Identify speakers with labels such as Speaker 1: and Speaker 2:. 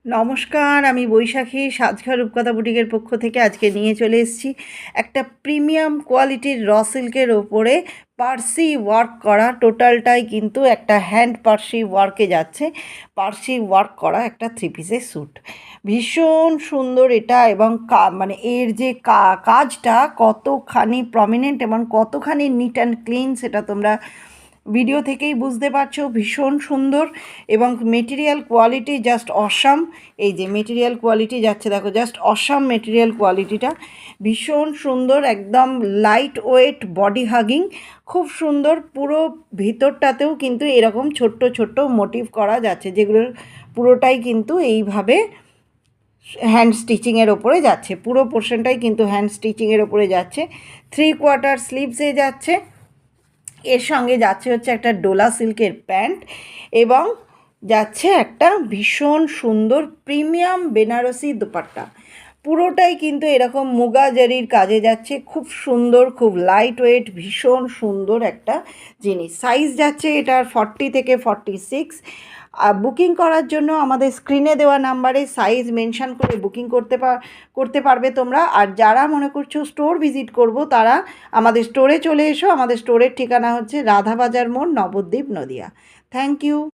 Speaker 1: নমস্কার, আমি বৈশাখী সাজঘর রূপকথা বুটিকের পক্ষ থেকে আজকে নিয়ে চলে এসেছি একটা প্রিমিয়াম কোয়ালিটির র সিল্কের ওপরে পার্সি ওয়ার্ক করা। টোটালটাই কিন্তু একটা হ্যান্ড পার্সি ওয়ার্কে যাচ্ছে। পার্সি ওয়ার্ক করা একটা থ্রি পিসের স্যুট, ভীষণ সুন্দর এটা। এবং মানে এর যে কাজটা কতখানি প্রমিনেন্ট এবং কতখানি নিট অ্যান্ড ক্লিন সেটা তোমরা ভিডিও থেকেই বুঝতে পারছো। ভীষণ সুন্দর এবং মেটেরিয়াল কোয়ালিটি জাস্ট অসাম। এই যে মেটেরিয়াল কোয়ালিটি যাচ্ছে, দেখো জাস্ট অসাম মেটেরিয়াল কোয়ালিটিটা, ভীষণ সুন্দর, একদম লাইট ওয়েট, বডি হাগিং, খুব সুন্দর। পুরো ভিতরটাতেও কিন্তু এরকম ছোট্ট ছোট্ট মোটিভ করা যাচ্ছে, যেগুলোর পুরোটাই কিন্তু এইভাবে হ্যান্ড স্টিচিংয়ের ওপরে যাচ্ছে। পুরো পোর্শনটাই কিন্তু হ্যান্ড স্টিচিংয়ের ওপরে যাচ্ছে। 3/4 স্লিভসে যাচ্ছে। এর সঙ্গে যাচ্ছে হচ্ছে একটা ডোলা সিল্কের প্যান্ট এবং যাচ্ছে একটা ভীষণ সুন্দর প্রিমিয়াম বেনারসি দোপাট্টা। পুরোটাই কিন্তু এরকম মুগা জারির কাজে যাচ্ছে, খুব সুন্দর, খুব লাইট ওয়েট, ভীষণ সুন্দর একটা জিনিস। সাইজ যাচ্ছে এটার 40 থেকে 46। বুকিং করার জন্য আমাদের স্ক্রিনে দেওয়া নাম্বারে সাইজ মেনশান করে বুকিং করতে পারবে তোমরা। আর যারা মনে করছো স্টোর ভিজিট করব, তারা আমাদের স্টোরে চলে এসো। আমাদের স্টোরের ঠিকানা হচ্ছে রাধাবাজার মোড়, নবদ্বীপ, নদিয়া। Thank you.